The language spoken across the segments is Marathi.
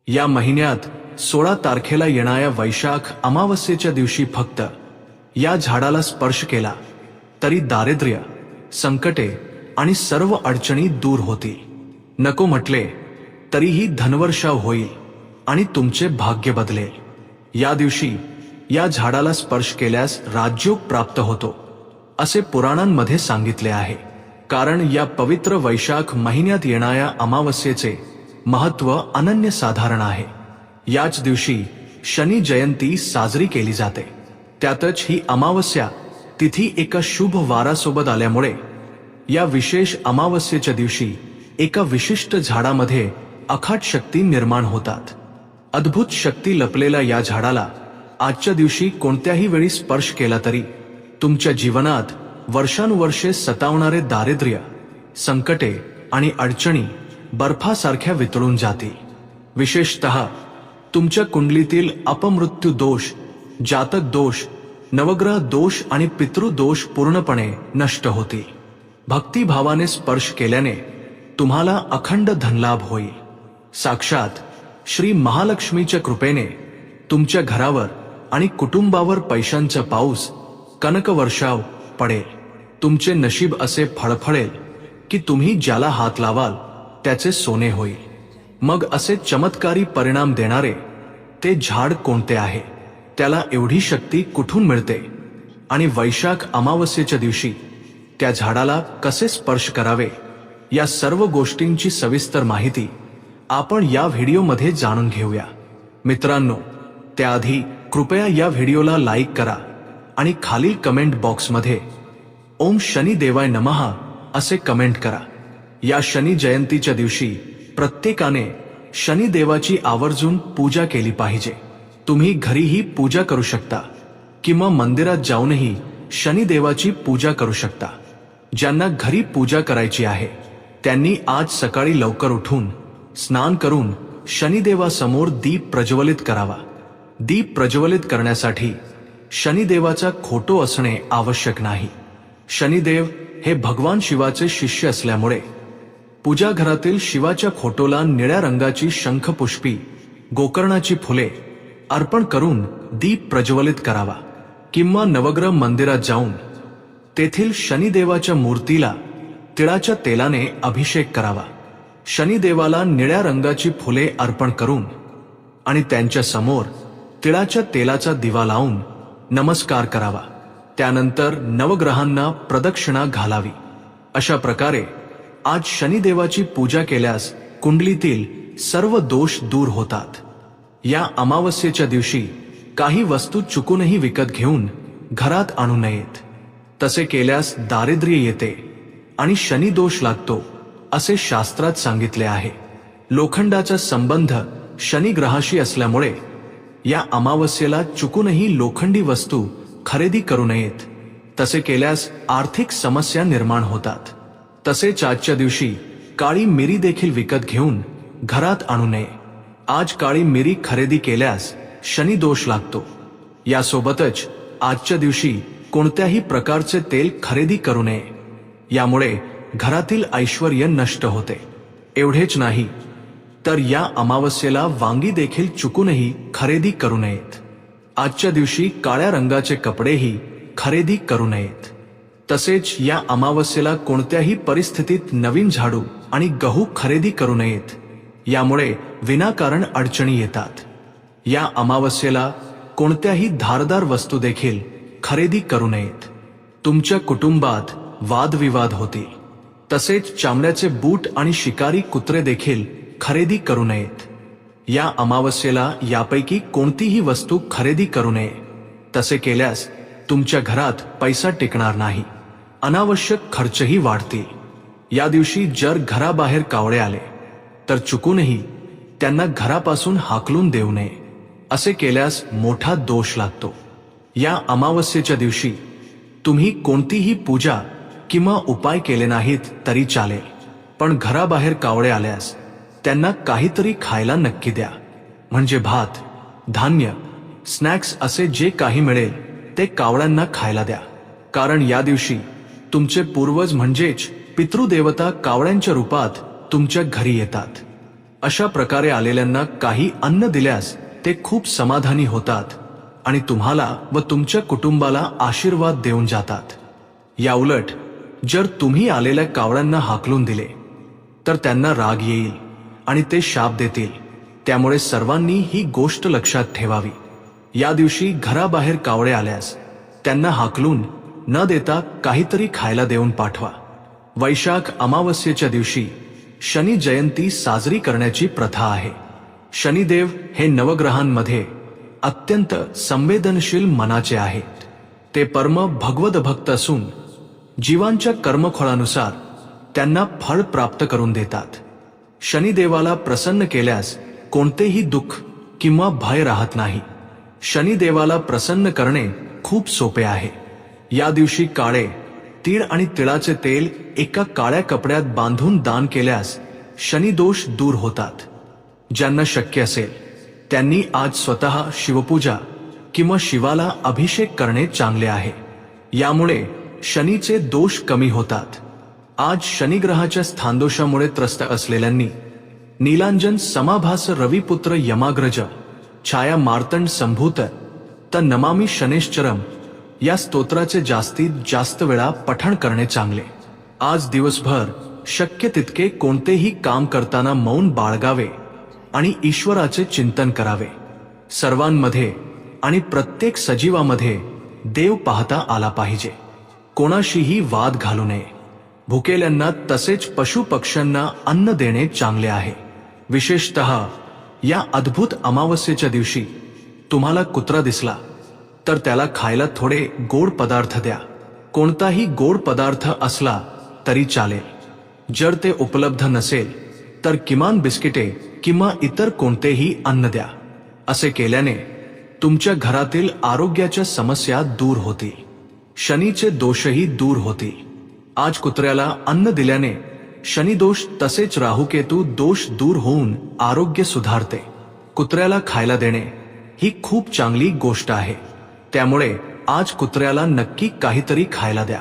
या महिन्यात 16 तारखेला येणाऱ्या वैशाख अमावस्येच्या दिवशी फक्त या झाडाला स्पर्श केला तरी दारिद्र्य, संकटे आणि सर्व अडचणी दूर होतील. नको म्हटले तरीही धनवर्षाव होईल आणि तुमचे भाग्य बदलेल. या दिवशी या झाडाला स्पर्श केल्यास राजयोग प्राप्त होतो असे पुराणांमध्ये सांगितले आहे. कारण या पवित्र वैशाख महिन्यात येणाऱ्या अमावस्येचे महत्त्व अनन्यसाधारण आहे. याच दिवशी शनी जयंती साजरी केली जाते. त्यातच ही अमावस्या तिथी एका शुभ वारासोबत आल्यामुळे या विशेष अमावस्येच्या दिवशी एका विशिष्ट झाडामध्ये अखाट शक्ती निर्माण होतात. अद्भुत शक्ती लपलेल्या या झाडाला आजच्या दिवशी कोणत्याही वेळी स्पर्श केला तरी तुमच्या जीवनात वर्षानुवर्षे सतावणारे दारिद्र्य, संकटे आणि अडचणी बर्फासारख्या वितळून जातील. विशेषतः तुमच्या कुंडलीतील अपमृत्यू दोष, जातक दोष, नवग्रह दोष आणि पितृदोष पूर्णपणे नष्ट होतील. भक्तिभावाने स्पर्श केल्याने तुम्हाला अखंड धनलाभ होईल. साक्षात श्री महालक्ष्मीच्या कृपेने तुमच्या घरावर आणि कुटुंबावर पैशांचा पाऊस, कनकवर्षाव पडेल. तुमचे नशीब असे फळफळेल की तुम्ही ज्याला हात लावाल त्याचे सोने होईल. मग असे चमत्कारी परिणाम देणारे ते झाड कोणते आहे, त्याला एवढी शक्ती कुठून मिळते आणि वैशाख अमावस्येच्या दिवशी त्या झाडाला कसे स्पर्श करावे, या सर्व गोष्टींची सविस्तर माहिती आपण या व्हिडिओमध्ये जाणून घेऊया. मित्रांनो, त्याआधी कृपया या व्हिडिओला लाईक करा आणि खालील कमेंट बॉक्समध्ये ओम शनी देवाय नमः असे कमेंट करा. या शनी जयंतीच्या दिवशी प्रत्येकाने शनिदेवाची आवर्जून पूजा केली पाहिजे. तुम्ही घरीही पूजा करू शकता किंवा मंदिरात जाऊनही शनिदेवाची पूजा करू शकता. ज्यांना घरी पूजा करायची आहे त्यांनी आज सकाळी लवकर उठून स्नान करून शनिदेवासमोर दीप प्रज्वलित करावा. दीप प्रज्वलित करण्यासाठी शनिदेवाचा फोटो असणे आवश्यक नाही. शनिदेव हे भगवान शिवाचे शिष्य असल्यामुळे पूजा घरातील शिवाच्या फोटोला निळ्या रंगाची शंखपुष्पी, गोकर्णाची फुले अर्पण करून दीप प्रज्वलित करावा. किंवा नवग्रह मंदिरात जाऊन तेथील शनिदेवाच्या मूर्तीला तिळाच्या तेलाने अभिषेक करावा. शनिदेवाला निळ्या रंगाची फुले अर्पण करून आणि त्यांच्या समोर तिळाच्या तेलाचा दिवा लावून नमस्कार करावा. त्यानंतर नवग्रहांना प्रदक्षिणा घालावी. अशा प्रकारे आज शनिदेवाची पूजा केल्यास कुंडलीतील सर्व दोष दूर होतात. या अमावस्येच्या दिवशी काही वस्तू चुकूनही विकत घेऊन घरात आणू नयेत. तसे केल्यास दारिद्र्य येते आणि शनी दोष लागतो असे शास्त्रात सांगितले आहे. लोखंडाचा संबंध शनी ग्रहाशी असल्यामुळे या अमावस्येला चुकूनही लोखंडी वस्तू खरेदी करू नयेत. तसे केल्यास आर्थिक समस्या निर्माण होतात. तसेच आजच्या दिवशी काळी मिरी देखील विकत घेऊन घरात आणू नये. आज काळी मिरी खरेदी केल्यास शनी दोष लागतो. यासोबतच आजच्या दिवशी कोणत्याही प्रकारचे तेल खरेदी करू नये. यामुळे घरातील ऐश्वर्य नष्ट होते. एवढेच नाही तर या अमावस्येला वांगी देखील चुकूनही खरेदी करू नयेत. आजच्या दिवशी काळ्या रंगाचे कपडेही खरेदी करू नयेत. तसेच या अमावस्येला कोणत्याही परिस्थितीत नवीन झाडू आणि गहू खरेदी करू नयेत. यामुळे विनाकारण अडचणी येतात. या अमावस्येला कोणत्याही धारदार वस्तू देखील खरेदी करू नयेत. तुमच्या कुटुंबात वादविवाद होतील. तसेच चामड्याचे बूट आणि शिकारी कुत्रे देखील खरेदी करू नयेत. या अमावस्येला यापैकी कोणतीही वस्तू खरेदी करू नये. तसे केल्यास तुमच्या घरात पैसा टिकणार नाही. अनावश्यक खर्चही वाढतील. या दिवशी जर घराबाहेर कावळे आले तर चुकूनही त्यांना घरापासून हाकलून देऊ नये. असे केल्यास मोठा दोष लागतो. या अमावस्येच्या दिवशी तुम्ही कोणतीही पूजा किंवा उपाय केले नाहीत तरी चालेल, पण घराबाहेर कावळे आल्यास त्यांना काहीतरी खायला नक्की द्या. म्हणजे भात, धान्य, स्नॅक्स असे जे काही मिळेल ते कावळ्यांना खायला द्या. कारण या दिवशी तुमचे पूर्वज म्हणजेच पितृदेवता कावळ्यांच्या रूपात तुमच्या घरी येतात. अशा प्रकारे आलेल्यांना काही अन्न दिल्यास ते खूप समाधानी होतात आणि तुम्हाला व तुमच्या कुटुंबाला आशीर्वाद देऊन जातात. याउलट जर तुम्ही आलेल्या कावळ्यांना हाकलून दिले तर त्यांना राग येईल आणि ते शाप देतील. त्यामुळे सर्वांनी ही गोष्ट लक्षात ठेवावी. या दिवशी घराबाहेर कावळे आल्यास त्यांना हाकलून न देता काहीतरी खायला देऊन पाठवा. वैशाख अमावस्येच्या दिवशी शनी जयंती साजरी करण्याची प्रथा आहे. शनिदेव हे नवग्रहांमध्ये अत्यंत संवेदनशील मनाचे आहेत. ते परम भगवद भक्त असून जीवांच्या कर्मफळानुसार त्यांना फळ प्राप्त करून देतात. शनिदेवाला प्रसन्न केल्यास कोणतेही दुःख किंवा भय राहत नाही. शनिदेवाला प्रसन्न करणे खूप सोपे आहे. या दिवशी काळे तीळ आणि तिळाचे तेल एका काळ्या कपड्यात बांधून दान केल्यास शनिदोष दूर होतात. ज्यांना शक्य असेल त्यांनी आज स्वतः शिवपूजा किंवा शिवाला अभिषेक करणे चांगले आहे. यामुळे शनीचे दोष कमी होतात. आज शनिग्रहाच्या स्थानदोषामुळे त्रस्त असलेल्यांनी नीलांजन समाभास रविपुत्र यमाग्रज छाया मार्तंड संभूत त नमामि शनेश्चरम या स्तोत्राचे जास्तीत जास्त वेळा पठण करणे चांगले. आज दिवसभर शक्य तितके कोणतेही काम करताना मौन बाळगावे आणि ईश्वराचे चिंतन करावे. सर्वांमध्ये आणि प्रत्येक सजीवामध्ये देव पाहता आला पाहिजे. कोणाशीही वाद घालू नये. भुकेल्यांना तसेच पशु पक्ष्यांना अन्न देणे चांगले आहे. विशेषतः या अद्भुत अमावस्येच्या दिवशी तुम्हाला कुत्रा दिसला तर त्याला खायला थोडे गोड पदार्थ द्या. कोणताही गोड पदार्थ असला तरी चालेल. जर ते उपलब्ध नसेल तर किमान बिस्किटे किंवा इतर कोणतेही अन्न द्या. असे केल्याने तुमच्या घरातील आरोग्याच्या समस्या दूर होतील. शनीचे दोषही दूर होतील. आज कुत्र्याला अन्न दिल्याने शनिदोष तसेच राहुकेतू दोष दूर होऊन आरोग्य सुधारते. कुत्र्याला खायला देणे ही खूप चांगली गोष्ट आहे. त्यामुळे आज कुत्र्याला नक्की काहीतरी खायला द्या.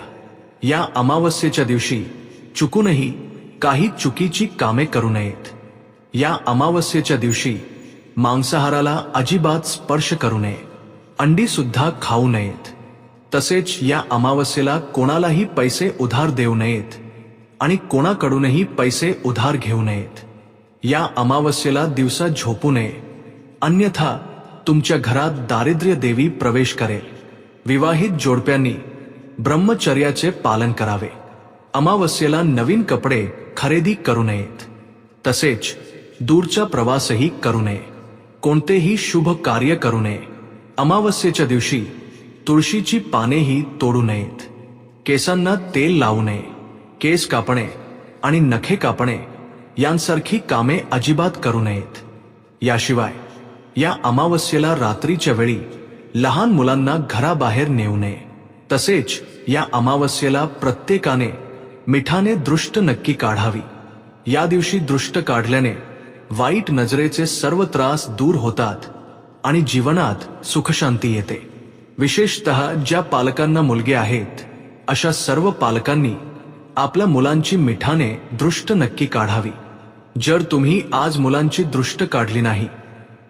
या अमावस्येच्या दिवशी चुकूनही काही चुकीची कामे करू नयेत. या अमावस्येच्या दिवशी मांसाहाराला अजिबात स्पर्श करू नये. अंडी सुद्धा खाऊ नयेत. तसेच या अमावस्येला कोणालाही पैसे उधार देऊ नयेत आणि कोणाकडूनही पैसे उधार घेऊ नयेत. या अमावस्येला दिवसा झोपू नये, अन्यथा तुमच्या घरात दारिद्र्य देवी प्रवेश करेल. विवाहित जोडप्यांनी ब्रह्मचर्याचे पालन करावे. अमावस्येला नवीन कपडे खरेदी करू नयेत. तसेच दूरचा प्रवासही करू नये. कोणतेही शुभ कार्य करू नये. अमावस्येच्या दिवशी तुळशीची पानेही तोडू नयेत. केसांना तेल लावू नये. केस कापणे आणि नखे कापणे यांसारखी कामे अजिबात करू नयेत. याशिवाय या अमावस्येला रात्रीच्या वेळी लहान मुलांना घराबाहेर नेऊ नये. तसेच या अमावस्येला प्रत्येकाने मिठाने दृष्ट नक्की काढावी. या दिवशी दृष्ट काढल्याने वाईट नजरेचे सर्व त्रास दूर होतात आणि जीवनात सुखशांती येते. विशेषतः ज्या पालकांना मुलगे आहेत अशा सर्व पालकांनी आपल्या मुलांची मिठाने दृष्ट नक्की काढावी. जर तुम्ही आज मुलांची दृष्ट काढली नाही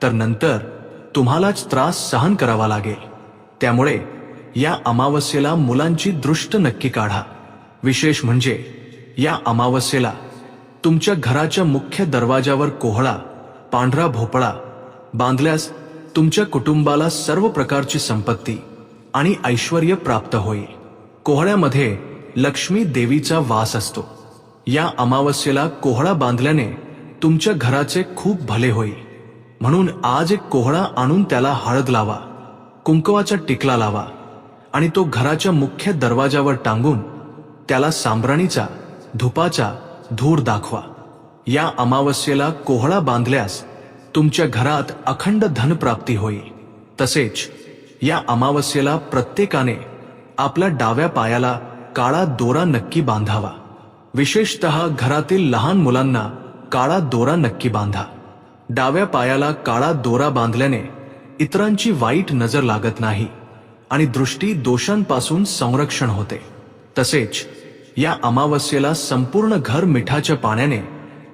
तर नंतर तुम्हालाच त्रास सहन करावा लागेल. त्यामुळे या अमावस्येला मुलांची दृष्ट नक्की काढा. विशेष म्हणजे या अमावस्येला तुमच्या घराच्या मुख्य दरवाजावर कोहळा, पांढरा भोपळा बांधल्यास तुमच्या कुटुंबाला सर्व प्रकारची संपत्ती आणि ऐश्वर्य प्राप्त होईल. कोहळ्यामध्ये लक्ष्मी देवीचा वास असतो. या अमावस्येला कोहळा बांधल्याने तुमच्या घराचे खूप भले होईल. म्हणून आज एक कोहळा आणून त्याला हळद लावा, कुंकवाचा टिकला लावा आणि तो घराच्या मुख्य दरवाजावर टांगून त्याला सांब्राणीचा, धुपाचा धूर दाखवा. या अमावस्येला कोहळा बांधल्यास तुमच्या घरात अखंड धनप्राप्ती होईल. तसेच या अमावस्येला प्रत्येकाने आपल्या डाव्या पायाला काळा दोरा नक्की बांधावा. विशेषतः घरातील लहान मुलांना काळा दोरा नक्की बांधा. डाव्या पायाला काळा दोरा बांधल्याने इतरांची वाईट नजर लागत नाही आणि दृष्टी दोषांपासून संरक्षण होते. तसेच या अमावस्येला संपूर्ण घर मिठाच्या पाण्याने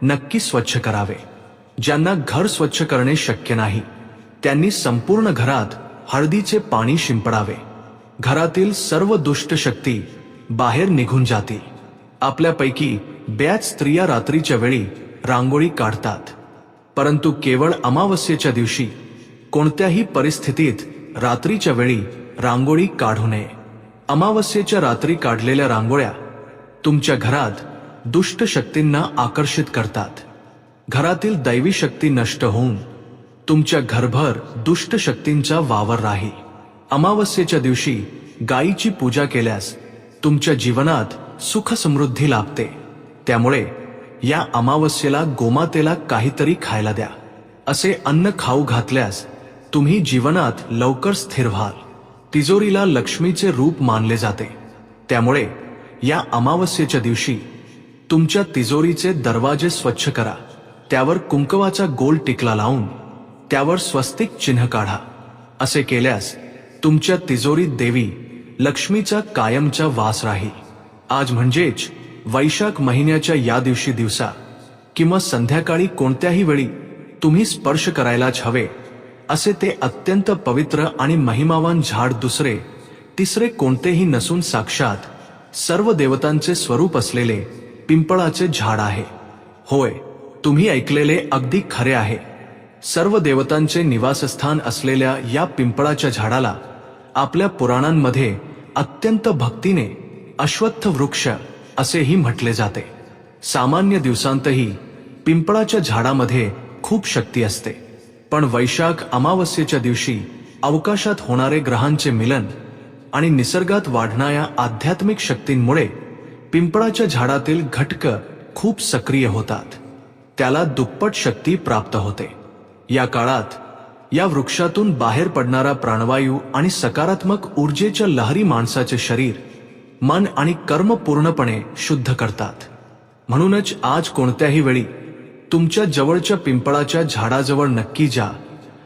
नक्की स्वच्छ करावे. ज्यांना घर स्वच्छ करणे शक्य नाही त्यांनी संपूर्ण घरात हळदीचे पाणी शिंपडावे. घरातील सर्व दुष्ट शक्ती बाहेर निघून जातील. आपल्यापैकी बऱ्याच स्त्रिया रात्रीच्या वेळी रांगोळी काढतात, परंतु केवळ अमावस्येच्या दिवशी कोणत्याही परिस्थितीत रात्रीच्या वेळी रांगोळी काढू नये. अमावस्येच्या रात्री काढलेल्या रांगोळ्या तुमच्या घरात दुष्ट शक्तींना आकर्षित करतात. घरातील दैवी शक्ती नष्ट होऊन तुमच्या घरभर दुष्ट शक्तींचा वावर राहील. अमावस्येच्या दिवशी गायीची पूजा केल्यास तुमच्या जीवनात सुख समृद्धी लाभते. त्यामुळे या अमावस्येला गोमातेला काहीतरी खायला द्या. असे अन्न खाऊ घातल्यास तुम्ही जीवनात लवकर स्थिर व्हाल. तिजोरीला लक्ष्मीचे रूप मानले जाते, त्यामुळे या अमावस्येच्या दिवशी तुमच्या तिजोरीचे दरवाजे स्वच्छ करा. त्यावर कुंकवाचा गोल टिकला लावून त्यावर स्वस्तिक चिन्ह काढा. असे केल्यास तुमच्या तिजोरीत देवी लक्ष्मीचा कायमचा वास राहील. आज म्हणजेच वैशाख महिन्याच्या या दिवशी दिवसा किंवा संध्याकाळी कोणत्याही वेळी तुम्ही स्पर्श करायलाच हवे असे ते अत्यंत पवित्र आणि महिमावान झाड दुसरे तिसरे कोणतेही नसून साक्षात सर्व देवतांचे स्वरूप असलेले पिंपळाचे झाड आहे. होय, तुम्ही ऐकलेले अगदी खरे आहे. सर्व देवतांचे निवासस्थान असलेल्या या पिंपळाच्या झाडाला आपल्या पुराणांमध्ये अत्यंत भक्तीने अश्वत्थ वृक्ष असेही म्हटले जाते. सामान्य दिवसांतही पिंपळाच्या झाडामध्ये खूप शक्ती असते, पण वैशाख अमावस्येच्या दिवशी अवकाशात होणारे ग्रहांचे मिलन आणि निसर्गात वाढणाऱ्या आध्यात्मिक शक्तींमुळे पिंपळाच्या झाडातील घटक खूप सक्रिय होतात. त्याला दुप्पट शक्ती प्राप्त होते. या काळात या वृक्षातून बाहेर पडणारा प्राणवायू आणि सकारात्मक ऊर्जेच्या लहरी माणसाचे शरीर, मन आणि कर्म पूर्णपणे शुद्ध करतात. म्हणूनच आज कोणत्याही वेळी तुमच्या जवळच्या पिंपळाच्या झाडाजवळ नक्की जा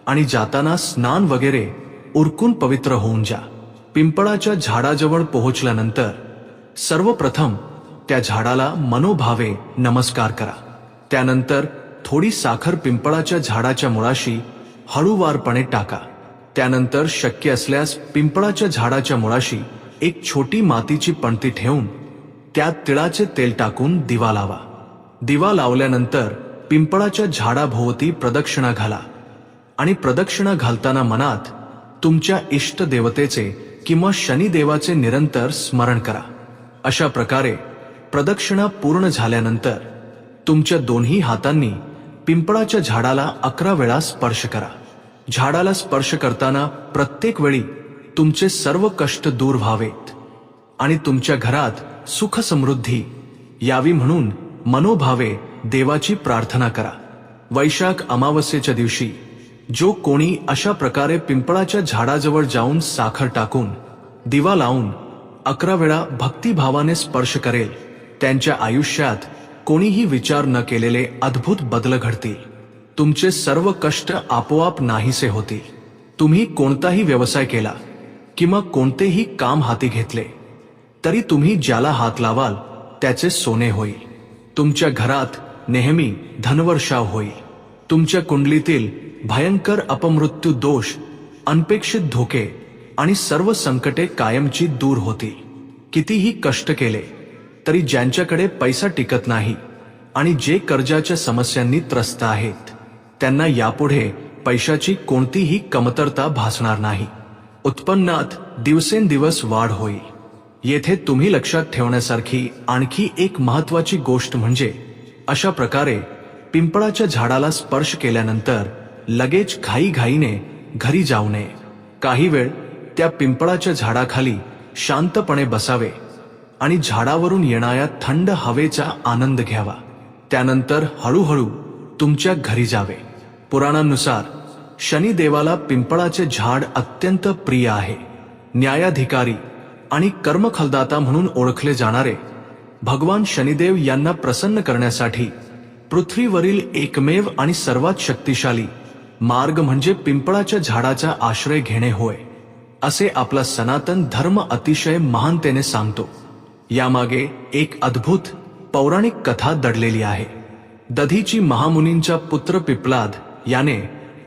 आणि जाताना स्नान वगैरे उरकून पवित्र होऊन जा. पिंपळाच्या झाडाजवळ पोहोचल्यानंतर सर्वप्रथम त्या झाडाला मनोभावे नमस्कार करा. त्यानंतर थोडी साखर पिंपळाच्या झाडाच्या मुळाशी हळूवारपणे टाका. त्यानंतर शक्य असल्यास पिंपळाच्या झाडाच्या मुळाशी एक छोटी मातीची पणती ठेवून त्यात तिळाचे तेल टाकून दिवा लावा. दिवा लावल्यानंतर पिंपळाच्या झाडाभोवती प्रदक्षिणा घाला आणि प्रदक्षिणा घालताना मनात तुमच्या इष्ट देवतेचे किंवा शनिदेवाचे निरंतर स्मरण करा. अशा प्रकारे प्रदक्षिणा पूर्ण झाल्यानंतर तुमच्या दोन्ही हातांनी पिंपळाच्या झाडाला 11 वेळा स्पर्श करा. झाडाला स्पर्श करताना प्रत्येक वेळी तुमचे सर्व कष्ट दूर व्हावेत आणि तुमच्या घरात सुख समृद्धी यावी म्हणून मनोभावे देवाची प्रार्थना करा. वैशाख अमावस्येच्या दिवशी जो कोणी अशा प्रकारे पिंपळाच्या झाडाजवळ जाऊन साखर टाकून दिवा लावून 11 वेळा भक्तिभावाने स्पर्श करेल, त्यांच्या आयुष्यात कोणीही विचार न केलेले अद्भुत बदल घडतील. तुमचे सर्व कष्ट आपोआप नाहीसे होतील. तुम्ही कोणताही व्यवसाय केला किंवा कोणतेही काम हाती घेतले तरी तुम्ही ज्याला हात लावाल त्याचे सोने होईल. तुमच्या घरात नेहमी धनवर्षाव होईल. तुमच्या कुंडलीतील भयंकर अपमृत्यू दोष, अनपेक्षित धोके आणि सर्व संकटे कायमची दूर होतील. कितीही कष्ट केले तरी ज्यांच्याकडे पैसा टिकत नाही आणि जे कर्जाच्या समस्यांनी त्रस्त आहेत त्यांना यापुढे पैशाची कोणतीही कमतरता भासणार नाही. उत्पन्नात दिवसेंदिवस वाढ होईल. येथे तुम्ही लक्षात ठेवण्यासारखी आणखी एक महत्त्वाची गोष्ट म्हणजे अशा प्रकारे पिंपळाच्या झाडाला स्पर्श केल्यानंतर लगेच घाईघाईने घरी जाऊ नये. काही वेळ त्या पिंपळाच्या झाडाखाली शांतपणे बसावे आणि झाडावरून येणाऱ्या थंड हवेचा आनंद घ्यावा. त्यानंतर हळूहळू तुमच्या घरी जावे. पुराणांनुसार शनिदेवाला पिंपळाचे झाड अत्यंत प्रिय आहे. न्यायाधिकारी आणि कर्मफलदाता म्हणून ओळखले जाणारे भगवान शनिदेव यांना प्रसन्न करण्यासाठी पृथ्वीवरील एकमेव आणि सर्वात शक्तिशाली मार्ग म्हणजे पिंपळाच्या झाडाचा आश्रय घेणे होय, असे आपला सनातन धर्म अतिशय महानतेने सांगतो. यामागे एक अद्भुत पौराणिक कथा दडलेली आहे. दधीची महामुनींचा पुत्र पिप्लाद याने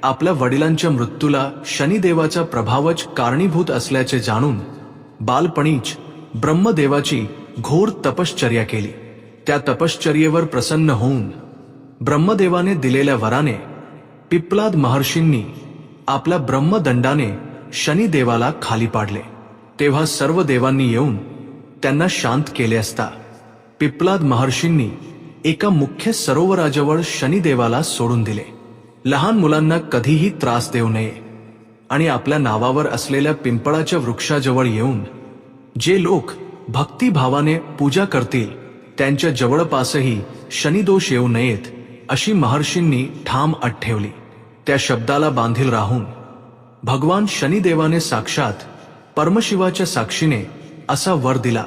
आपल्या वडिलांच्या मृत्यूला शनिदेवाचा प्रभावच कारणीभूत असल्याचे जाणून बालपणीच ब्रह्मदेवाची घोर तपश्चर्या केली. त्या तपश्चर्येवर प्रसन्न होऊन ब्रह्मदेवाने दिलेल्या वराने पिप्लाद महर्षींनी आपल्या ब्रह्मदंडाने शनिदेवाला खाली पाडले. तेव्हा सर्व देवांनी येऊन त्यांना शांत केले असता पिप्लाद महर्षींनी एका मुख्य सरोवराजवळ शनिदेवाला सोडून दिले. लहान मुलांना कधीही त्रास देऊ नये आणि आपल्या नावावर असलेल्या पिंपळाच्या वृक्षाजवळ येऊन जे लोक भक्तिभावाने पूजा करतील त्यांच्या जवळपासही शनिदोष येऊ नयेत अशी महर्षींनी ठाम अट ठेवली. त्या शब्दाला बांधील राहून भगवान शनिदेवाने साक्षात परमशिवाच्या साक्षीने असा वर दिला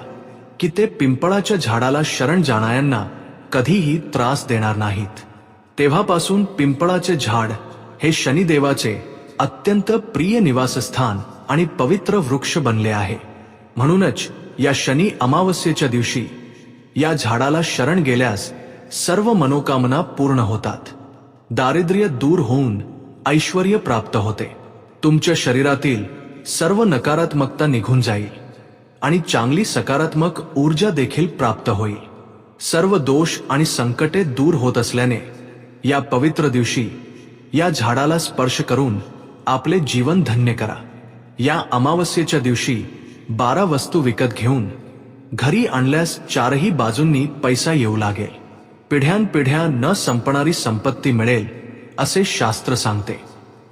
की ते पिंपळाच्या झाडाला शरण जाणाऱ्यांना कधीही त्रास देणार नाहीत. तेव्हापासून पिंपळाचे झाड हे शनिदेवाचे अत्यंत प्रिय निवासस्थान आणि पवित्र वृक्ष बनले आहे. म्हणूनच या शनी अमावस्येच्या दिवशी या झाडाला शरण गेल्यास सर्व मनोकामना पूर्ण होतात. दारिद्र्य दूर होऊन ऐश्वर्य प्राप्त होते. तुमच्या शरीरातील सर्व नकारात्मकता निघून जाईल आणि चांगली सकारात्मक ऊर्जा देखील प्राप्त होईल. सर्व दोष आणि संकटे दूर होत असल्याने या पवित्र दिवशी या झाडाला स्पर्श करून आपले जीवन धन्य करा. या अमावस्येच्या दिवशी 12 वस्तू विकत घेऊन घरी आणल्यास चारही बाजूंनी पैसा येऊ लागेल. पिढ्यानपिढ्या न संपणारी संपत्ती मिळेल असे शास्त्र सांगते.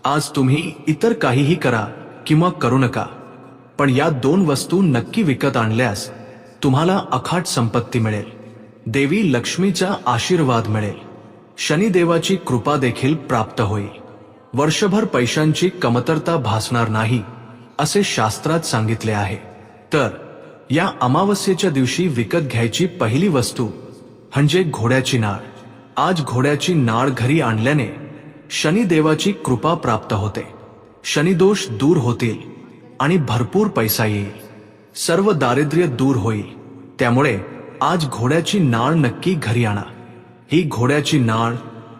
आज तुम्ही इतर काहीही करा किंवा करू नका, पण या 2 वस्तू नक्की विकत आणल्यास तुम्हाला अखाट संपत्ती मिळेल. देवी लक्ष्मीचा आशीर्वाद मिळेल. शनिदेवाची कृपा देखील प्राप्त होईल. वर्षभर पैशांची कमतरता भासणार नाही असे शास्त्रात सांगितले आहे. तर या अमावस्येच्या दिवशी विकत घ्यायची पहिली वस्तू म्हणजे घोड्याची नाळ. आज घोड्याची नाळ घरी आणल्याने शनिदेवाची कृपा प्राप्त होते. शनिदोष दूर होतील आणि भरपूर पैसा येईल. सर्व दारिद्र्य दूर होईल. त्यामुळे आज घोड्याची नाळ नक्की घरी आणा. ही घोड्याची नाळ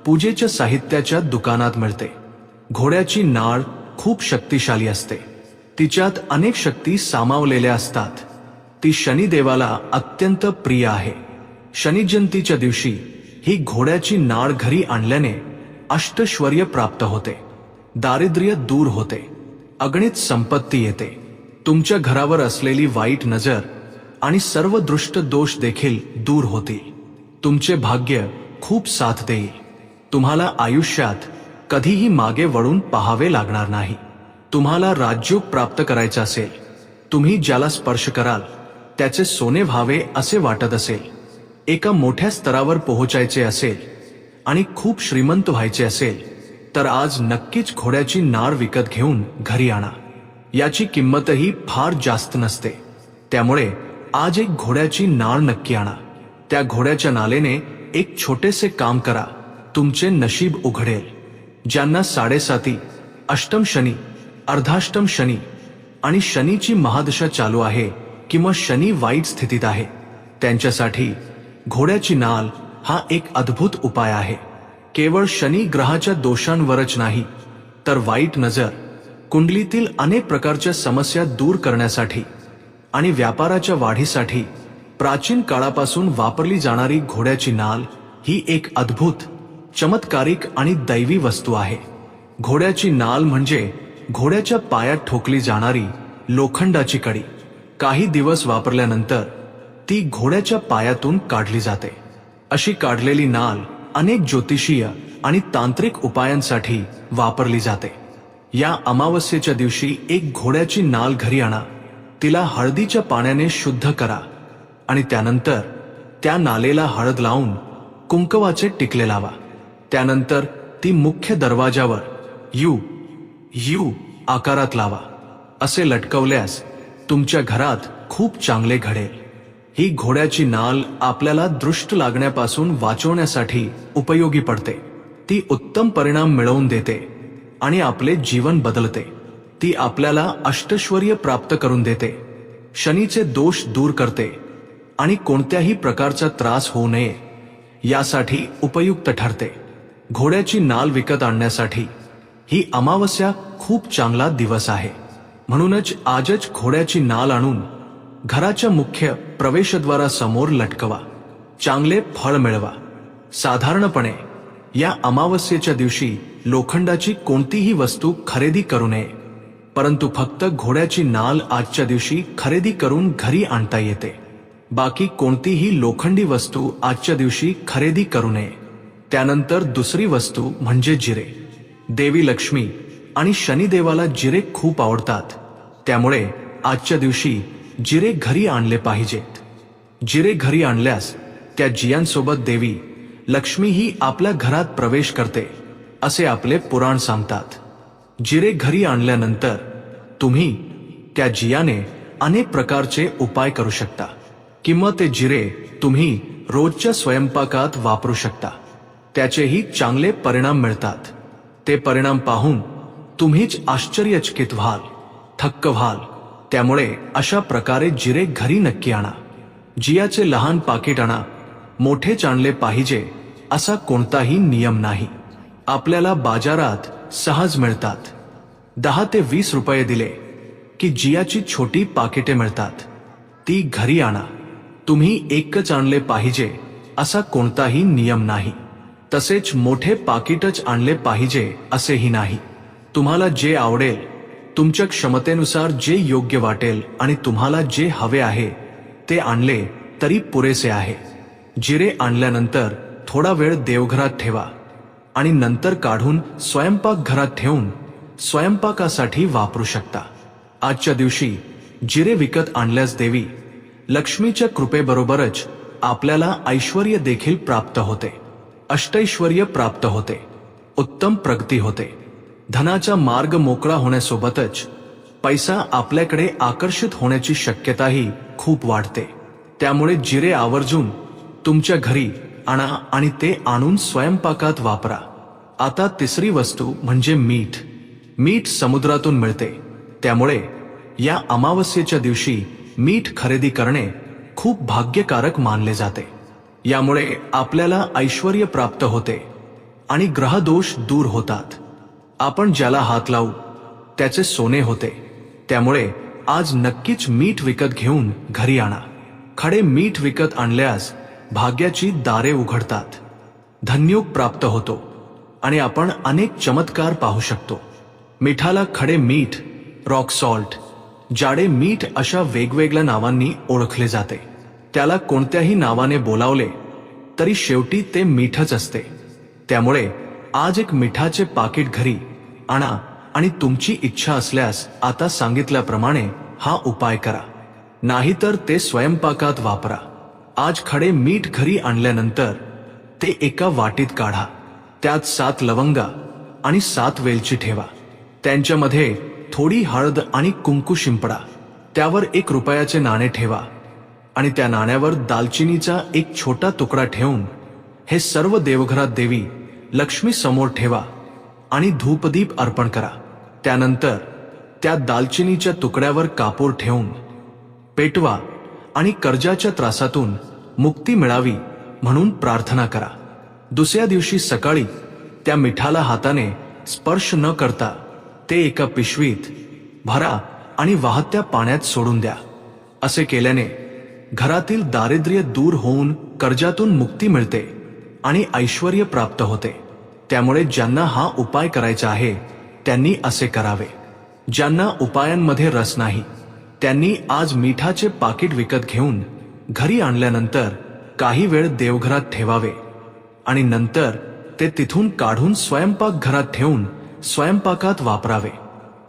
पूजेच्या साहित्याच्या दुकानात मिळते. घोड्याची नाळ खूप शक्तिशाली असते. तिच्यात अनेक शक्ती सामावलेल्या असतात. ती शनिदेवाला अत्यंत प्रिय आहे. शनिजयंतीच्या दिवशी ही घोड्याची नाळ घरी आणल्याने अष्टैश्वर्य प्राप्त होते. दारिद्र्य दूर होते. अगणित संपत्ती येते. तुमच्या घरावर असलेली वाईट नजर आणि सर्व दृष्ट दोष देखील दूर होतील. तुमचे भाग्य खूप साथ देईल. तुम्हाला आयुष्यात कधीही मागे वळून पाहावे लागणार नाही. तुम्हाला राजयोग प्राप्त करायचे असेल, तुम्ही ज्याला स्पर्श कराल त्याचे सोने व्हावे असे वाटत असेल, एका मोठ्या स्तरावर पोहोचायचे असेल आणि खूप श्रीमंत व्हायचे असेल तर आज नक्कीच घोड्याची नाळ विकत घेऊन घरी आणा. याची किंमतही फार जास्त नसते. त्यामुळे आज एक घोड्याची नाळ नक्की आणा. त्या घोड्याच्या नालेने एक छोटेसे काम करा, तुमचे नशीब उघडेल. ज्यांना 7.5 अष्टम शनी, अर्धाष्टम शनी आणि शनीची महादशा चालू आहे किंवा शनी वाईट स्थितीत आहे त्यांच्यासाठी घोड्याची नाल हा एक अद्भुत उपाय आहे. केवळ शनी ग्रहाच्या दोषांवरच नाही तर वाईट नजर, कुंडलीतील अनेक प्रकारच्या समस्या दूर करण्यासाठी आणि व्यापाराच्या वाढीसाठी प्राचीन काळापासून वापरली जाणारी घोड्याची नाल ही एक अद्भुत, चमत्कारिक आणि दैवी वस्तू आहे. घोड्याची नाल म्हणजे घोड्याच्या पायात ठोकली जाणारी लोखंडाची कडी. काही दिवस वापरल्यानंतर ती घोड्याच्या पायातून काढली जाते. अशी काढलेली नाल अनेक ज्योतिषीय आणि तांत्रिक उपायांसाठी वापरली जाते. या अमावस्येच्या दिवशी एक घोड्याची नाल घरी आणा. तिला हळदीच्या पाण्याने शुद्ध करा आणि त्यानंतर त्या नालेला हळद लावून कुंकवाचे टिकले लावा. त्यानंतर ती मुख्य दरवाजावर यू आकारात लावा. असे लटकवल्यास तुमच्या घरात खूप चांगले घडेल. ही घोड्याची नाल आपल्याला दृष्ट लागण्यापासून वाचवण्यासाठी उपयोगी पडते. ती उत्तम परिणाम मिळवून देते आणि आपले जीवन बदलते. ती आपल्याला अष्टैश्वर्य प्राप्त करून देते, शनीचे दोष दूर करते आणि कोणत्याही प्रकारचा त्रास होऊ नये यासाठी उपयुक्त ठरते. घोड्याची नाल विकत आणण्यासाठी ही अमावस्या खूप चांगला दिवस आहे. म्हणूनच आजच घोड्याची नाल आणून घराच्या मुख्य प्रवेशद्वारासमोर लटकवा. चांगले फळ मिळवा. साधारणपणे या अमावस्येच्या दिवशी लोखंडाची कोणतीही वस्तू खरेदी करू नये, परंतु फक्त घोड्याची नाल आजच्या दिवशी खरेदी करून घरी आणता येते. बाकी कोणतीही लोखंडी वस्तू आजच्या दिवशी खरेदी करू नये. त्यानंतर दुसरी वस्तू म्हणजे जिरे. देवी लक्ष्मी आणि शनिदेवाला जिरे खूप आवडतात, त्यामुळे आजच्या दिवशी जिरे घरी आणले पाहिजेत. जिरे घरी आणल्यास त्या जियांसोबत देवी लक्ष्मी ही आपल्या घरात प्रवेश करते असे आपले पुराण सांगतात. जिरे घरी आणल्यानंतर तुम्ही त्या जियाने अनेक प्रकारचे उपाय करू शकता, किंवा ते जिरे तुम्ही रोजच्या स्वयंपाकात वापरू शकता. त्याचेही चांगले परिणाम मिळतात. ते परिणाम पाहून तुम्हीच आश्चर्यचकित व्हाल, थक्क व्हाल. त्यामुळे अशा प्रकारे जिरे घरी नक्की आणा. जियाचे लहान पाकिट आणा. मोठेच आणले पाहिजे असा कोणताही नियम नाही. आपल्याला बाजारात सहज मिळतात. 10 ते 20 रुपये दिले की जियाची छोटी पाकिटे मिळतात. ती घरी आणा. तुम्ही एकच आणले पाहिजे असा कोणताही नियम नाही. तसेच मोठे पाकिटच आणले पाहिजे असेही नाही. तुम्हाला जे आवडेल, तुमच्या क्षमतेनुसार जे योग्य वाटेल आणि तुम्हाला जे हवे आहे ते आणले तरी पुरेसे आहे. जिरे आणल्यानंतर थोडा वेळ देवघरात ठेवा आणि नंतर काढून स्वयंपाकघरात ठेवून स्वयंपाकासाठी वापरू शकता. आजच्या दिवशी जिरे विकत आणल्यास देवी लक्ष्मीच्या कृपेबरोबरच आपल्याला ऐश्वर्य देखील प्राप्त होते. अष्टैश्वर्य प्राप्त होते. उत्तम प्रगती होते. धनाचा मार्ग मोकळा होण्यासोबतच पैसा आपल्याकडे आकर्षित होण्याची शक्यताही खूप वाढते. त्यामुळे जिरे आवर्जून तुमच्या घरी आणा आणि ते आणून स्वयंपाकात वापरा. आता तिसरी वस्तू म्हणजे मीठ. मीठ समुद्रातून मिळते, त्यामुळे या अमावस्येच्या दिवशी मीठ खरेदी करणे खूप भाग्यकारक मानले जाते. यामुळे आपल्याला ऐश्वर्य प्राप्त होते आणि ग्रहदोष दूर होतात. आपण ज्याला हात लावू त्याचे सोने होते. त्यामुळे आज नक्कीच मीठ विकत घेऊन घरी आणा. खडे मीठ विकत आणल्यास भाग्याची दारे उघडतात, धनयोग प्राप्त होतो आणि आपण अनेक चमत्कार पाहू शकतो. मिठाला खडे मीठ, रॉक सॉल्ट, जाडे मीठ अशा वेगवेगळ्या नावांनी ओळखले जाते. त्याला कोणत्याही नावाने बोलावले तरी शेवटी ते मीठच असते. त्यामुळे आज एक मिठाचे पाकिट घरी आणा आणि तुमची इच्छा असल्यास आता सांगितल्याप्रमाणे हा उपाय करा, नाहीतर ते स्वयंपाकात वापरा. आज खडे मीठ घरी आणल्यानंतर ते एका वाटीत काढा. त्यात 7 लवंगा आणि 7 वेलची ठेवा. त्यांच्यामध्ये थोडी हळद आणि कुंकू शिंपडा. त्यावर 1 रुपयाचे नाणे ठेवा आणि त्या नाण्यावर दालचिनीचा एक छोटा तुकडा ठेवून हे सर्व देवघरात देवी लक्ष्मी समोर ठेवा आणि धूपदीप अर्पण करा. त्यानंतर त्या दालचिनीच्या तुकड्यावर कापूर ठेवून पेटवा आणि कर्जाच्या त्रासातून मुक्ती मिळावी म्हणून प्रार्थना करा. दुसऱ्या दिवशी सकाळी त्या मिठाला हाताने स्पर्श न करता ते एका पिशवीत भरा आणि वाहत्या पाण्यात सोडून द्या. असे केल्याने घरातील दारिद्र्य दूर होऊन कर्जातून मुक्ती मिळते आणि ऐश्वर्य प्राप्त होते. त्यामुळे ज्यांना हा उपाय करायचा आहे त्यांनी असे करावे. ज्यांना उपायांमध्ये रस नाही त्यांनी आज मिठाचे पाकिट विकत घेऊन घरी आणल्यानंतर काही वेळ देवघरात ठेवावे आणि नंतर ते तिथून काढून स्वयंपाकघरात ठेवून स्वयंपाकात वापरावे.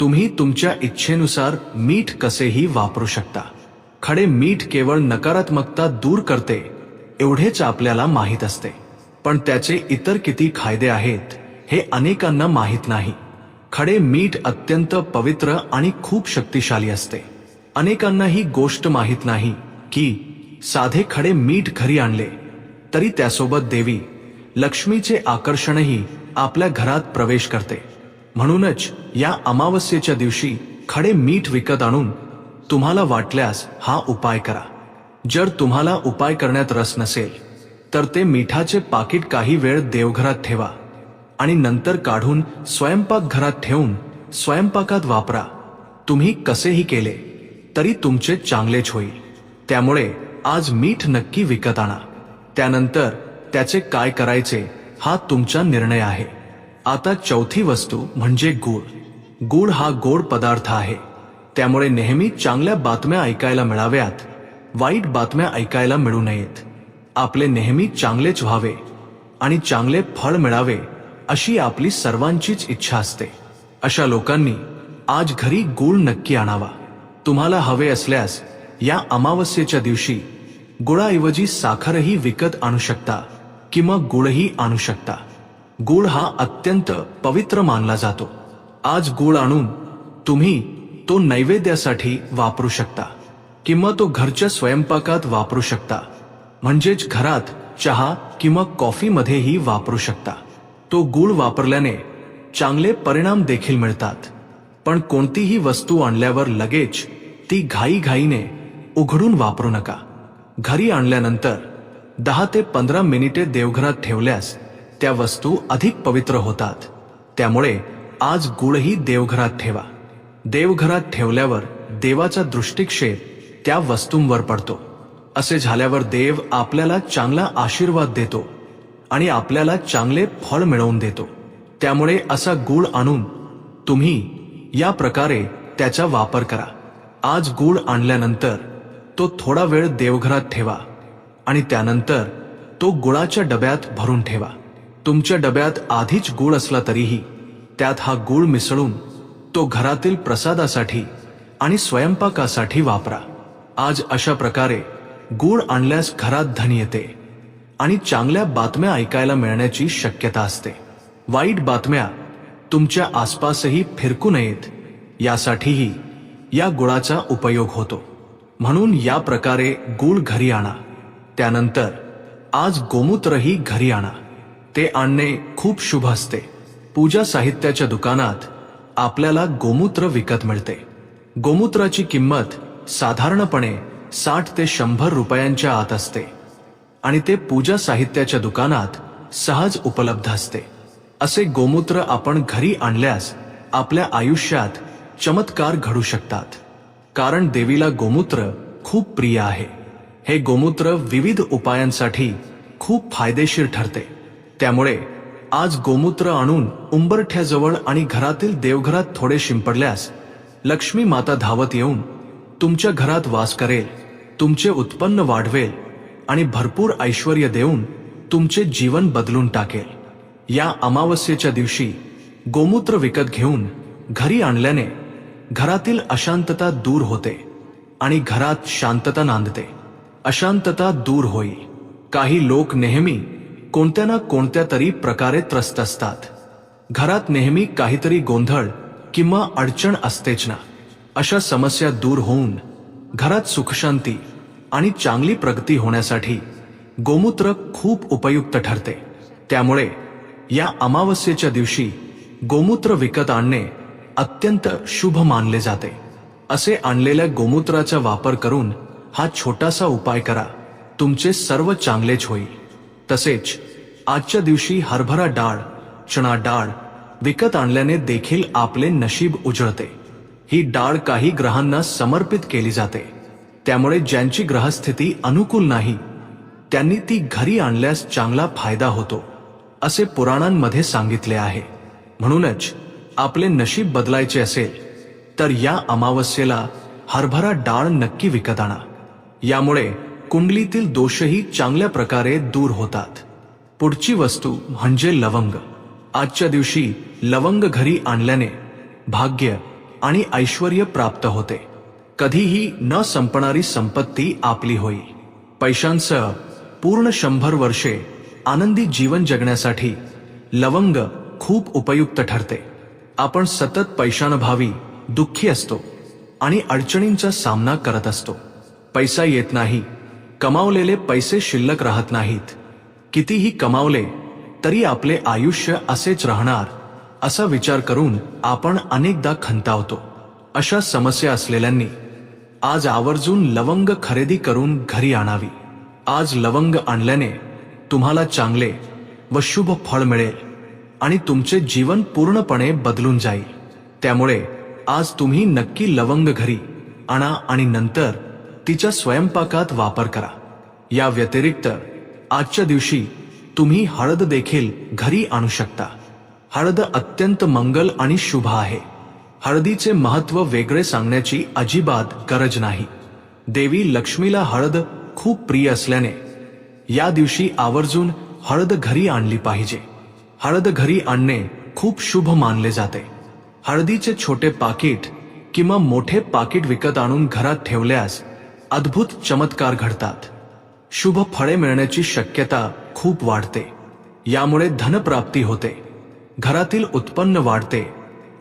तुम्ही तुमच्या इच्छेनुसार मीठ कसेही वापरू शकता. खडे मीठ केवळ नकारात्मकता दूर करते एवढेच आपल्याला माहीत असते, पण त्याचे इतर किती फायदे आहेत हे अनेकांना माहीत नाही. खडे मीठ अत्यंत पवित्र आणि खूप शक्तिशाली असते. अनेकांना ही गोष्ट माहीत नाही की साधे खडे मीठ घरी आणले तरी त्यासोबत देवी लक्ष्मीचे आकर्षणही आपल्या घरात प्रवेश करते. म्हणूनच या अमावस्येच्या दिवशी खडे मीठ विकत आणून तुम्हाला वाटल्यास हा उपाय करा. जर तुम्हाला उपाय करण्यात रस नसेल तर ते मिठाचे पाकिट काही वेळ देवघरात ठेवा आणि नंतर काढून स्वयंपाकघरात ठेवून स्वयंपाकात वापरा. तुम्ही कसेही केले तरी तुमचे चांगलेच होईल. त्यामुळे आज मीठ नक्की विकत आणा. त्यानंतर त्याचे काय करायचे हा तुमचा निर्णय आहे. आता चौथी वस्तू म्हणजे गूळ. गूळ हा गोड पदार्थ आहे. त्यामुळे नेहमी चांगल्या बातम्या ऐकायला मिळाव्यात, वाईट बातम्या ऐकायला मिळू नयेत. आपले नेहमी चांगलेच व्हावे आणि चांगले फळ मिळावे अशी आपली सर्वांचीच इच्छा असते. अशा लोकांनी आज घरी गूळ नक्की आणावा. तुम्हाला हवे असल्यास या अमावस्येच्या दिवशी गुळाऐवजी साखरही विकत आणू शकता किंवा गुळही आणू शकता. गूळ हा अत्यंत पवित्र मानला जातो. आज गूळ आणून तुम्ही तो नैवेद्यासाठी वापरू शकता किंवा तो घरच्या स्वयंपाकात वापरू शकता. म्हणजेच घरात चहा किंवा कॉफीमध्येही वापरू शकता. तो गूळ वापरल्याने चांगले परिणाम देखील मिळतात. पण कोणतीही वस्तू आणल्यावर लगेच ती घाईघाईने उघडून वापरू नका. घरी आणल्यानंतर 10 ते 15 मिनिटे देवघरात ठेवल्यास त्या वस्तू अधिक पवित्र होतात. त्यामुळे आज गूळही देवघरात ठेवा. देवघरात ठेवल्यावर देवाचा दृष्टिक्षेप त्या वस्तूंवर पडतो. असे झाल्यावर देव आपल्याला चांगला आशीर्वाद देतो आणि आपल्याला चांगले फळ मिळवून देतो. त्यामुळे असा गूळ आणून तुम्ही या प्रकारे त्याचा वापर करा. आज गूळ आणल्यानंतर तो थोडा वेळ देवघरात ठेवा आणि त्यानंतर तो गुळाच्या डब्यात भरून ठेवा. तुमच्या डब्यात आधीच गूळ असला तरीही त्यात हा गूळ मिसळून तो घरातील प्रसादासाठी आणि स्वयंपाकासाठी वापरा. आज अशा प्रकारे गूळ आणल्यास घरात धन येते आणि चांगल्या बातम्या ऐकायला मिळण्याची शक्यता असते. वाईट बातम्या तुमच्या आसपासही फिरकू नयेत यासाठीही या गुळाचा उपयोग होतो. म्हणून या प्रकारे गूळ घरी आणा. त्यानंतर आज गोमूत्रही घरी आणा. ते आणणे खूप शुभ असते. पूजा साहित्याच्या दुकानात आपल्याला गोमूत्र विकत मिळते. गोमूत्राची किंमत साधारणपणे 60 ते 100 रुपयांच्या आत असते आणि ते पूजा साहित्याच्या दुकानात सहज उपलब्ध असते. असे गोमूत्र आपण घरी आणल्यास आपल्या आयुष्यात चमत्कार घडू शकतात. कारण देवीला गोमूत्र खूप प्रिय आहे. हे गोमूत्र विविध उपायांसाठी खूप फायदेशीर ठरते. त्यामुळे आज गोमूत्र आणून उंबरठ्याजवळ आणि घरातील देवघरात थोडे शिंपडल्यास लक्ष्मी माता धावत येऊन तुमच्या घरात वास करेल, तुमचे उत्पन्न वाढवेल आणि भरपूर ऐश्वर्य देऊन तुमचे जीवन बदलून टाकेल. या अमावस्येच्या दिवशी गोमूत्र विकत घेऊन घरी आणल्याने घरातील अशांतता दूर होते आणि घरात शांतता नांदते. अशांतता दूर होईल. काही लोक नेहमी कोणत्या ना कोणत्या तरी प्रकारे त्रस्त असतात. घरात नेहमी काहीतरी गोंधळ किंवा अडचण असतेच ना. अशा समस्या दूर होऊन घरात सुखशांती आणि चांगली प्रगती होण्यासाठी गोमूत्र खूप उपयुक्त ठरते. त्यामुळे या अमावस्येच्या दिवशी गोमूत्र विकत आणणे अत्यंत शुभ मानले जाते. असे आणलेल्या गोमूत्राचा वापर करून हा छोटासा उपाय करा. तुमचे सर्व चांगलेच होईल. तसेच आजच्या दिवशी हरभरा डाळ, चणा डाळ विकत आणल्याने देखील आपले नशीब उजळते. ही डाळ काही ग्रहांना समर्पित केली जाते. त्यामुळे ज्यांची ग्रहस्थिती अनुकूल नाही त्यांनी ती घरी आणल्यास चांगला फायदा होतो असे पुराणांमध्ये सांगितले आहे. म्हणूनच आपले नशीब बदलायचे असेल तर या अमावस्येला हरभरा डाळ नक्की विकत आणा. यामुळे कुंडलीतील दोषही चांगल्या प्रकारे दूर होतात. पुढची वस्तू म्हणजे लवंग. आजच्या दिवशी लवंग घरी आणल्याने भाग्य आणि ऐश्वर्य प्राप्त होते. कधीही न संपणारी संपत्ती आपली होईल. पैशांसह पूर्ण 100 वर्षे आनंदी जीवन जगण्यासाठी लवंग खूप उपयुक्त ठरते. आपण सतत पैशांअभावी दुःखी असतो आणि अडचणींचा सामना करत असतो. पैसा येत नाही, कमावलेले पैसे शिल्लक राहत नाहीत. कितीही कमावले तरी आपले आयुष्य असेच राहणार असा विचार करून आपण अनेकदा खंतावतो. अशा समस्या असलेल्यांनी आज आवर्जून लवंग खरेदी करून घरी आणावी. आज लवंग आणल्याने तुम्हाला चांगले व शुभ फळ मिळेल आणि तुमचे जीवन पूर्णपणे बदलून जाईल. त्यामुळे आज तुम्ही नक्की लवंग घरी आणा आणि नंतर तिच्या स्वयंपाकात वापर करा. या व्यतिरिक्त आजच्या दिवशी तुम्ही हळद देखील घरी आणू शकता. हळद अत्यंत मंगल आणि शुभ आहे. हळदीचे महत्त्व वेगळे सांगण्याची अजिबात गरज नाही. देवी लक्ष्मीला हळद खूप प्रिय असल्याने या दिवशी आवर्जून हळद घरी आणली पाहिजे. हळद घरी आणणे खूप शुभ मानले जाते. हळदीचे छोटे पाकिट किंवा मोठे पाकिट विकत आणून घरात ठेवल्यास अद्भुत चमत्कार घडतात. शुभ फळे मिळण्याची शक्यता खूप वाढते. यामुळे धनप्राप्ती होते, घरातील उत्पन्न वाढते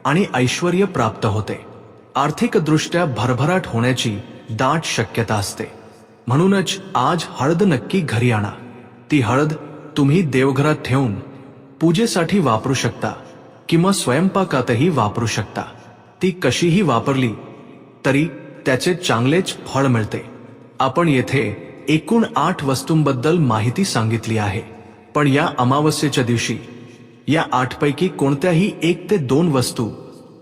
आणि ऐश्वर्य प्राप्त होते. आर्थिकदृष्ट्या भरभराट होण्याची दाट शक्यता असते. म्हणूनच आज हळद नक्की घरी आणा. ती हळद तुम्ही देवघरात ठेवून पूजेसाठी वापरू शकता किंवा स्वयंपाकातही वापरू शकता. ती कशीही वापरली तरी त्याचे चांगलेच फळ मिळते. आपण येथे एकूण 8 वस्तूंबद्दल माहिती सांगितली आहे, पण या अमावस्येच्या दिवशी या 8 पैकी कोणत्याही 1 ते 2 वस्तू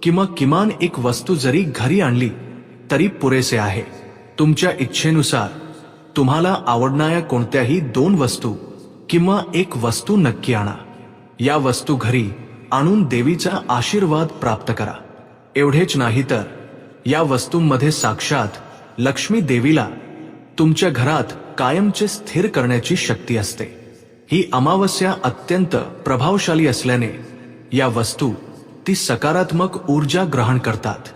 किंवा किमान 1 वस्तू जरी घरी आणली तरी पुरेसे आहे. तुमच्या इच्छेनुसार तुम्हाला आवडणाऱ्या कोणत्याही 2 वस्तू किंवा 1 वस्तू नक्की आणा. या वस्तू घरी आणून देवीचा आशीर्वाद प्राप्त करा. एवढेच नाही तर या वस्तूंमध्ये साक्षात लक्ष्मी देवीला तुमच्या घरात कायमचे स्थिर करण्याची शक्ती असते. ही अमावस्या अत्यंत प्रभावशाली असल्याने या वस्तू ती सकारात्मक ऊर्जा ग्रहण करतात.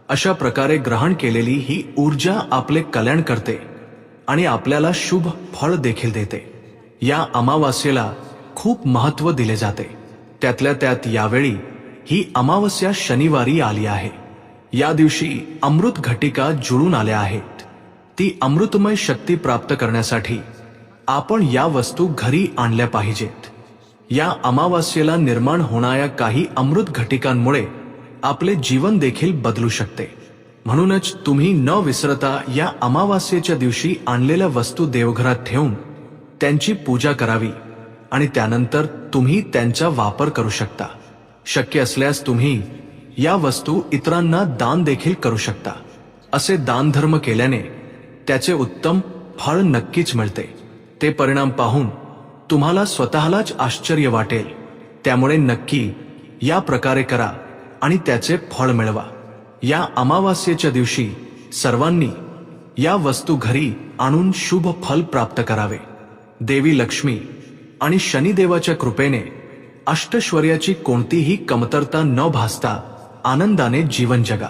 अशा प्रकारे ग्रहण केलेली ही ऊर्जा आपले कल्याण करते आणि आपल्याला शुभ फळ देखील देते. या अमावास्येला खूप महत्त्व दिले जाते. त्यातल्या त्यात यावेळी ही अमावस्या शनिवारी आली आहे. या दिवशी अमृत घटिका जुळून आल्या आहेत. ती अमृतमय शक्ती प्राप्त करण्यासाठी आपण या वस्तू घरी आणल्या पाहिजेत. या अमावास्येला निर्माण होणाऱ्या काही अमृत घटिकांमुळे आपले जीवन देखील बदलू शकते. म्हणूनच तुम्ही न विसरता या अमावास्येच्या दिवशी आणलेल्या वस्तू देवघरात ठेवून त्यांची पूजा करावी आणि त्यानंतर तुम्ही त्यांचा वापर करू शकता. शक्य असल्यास तुम्ही या वस्तू इतरांना दान देखील करू शकता. असे दानधर्म केल्याने त्याचे उत्तम फळ नक्कीच मिळते. ते परिणाम पाहून तुम्हाला स्वतःलाच आश्चर्य वाटेल. त्यामुळे नक्की या प्रकारे करा आणि त्याचे फळ मिळवा. या अमावास्येच्या दिवशी सर्वांनी या वस्तू घरी आणून शुभ फल प्राप्त करावे. देवी लक्ष्मी आणि शनिदेवाच्या कृपेने अष्टैश्वर्याची कोणतीही कमतरता न भासता आनंदाने जीवन जगा.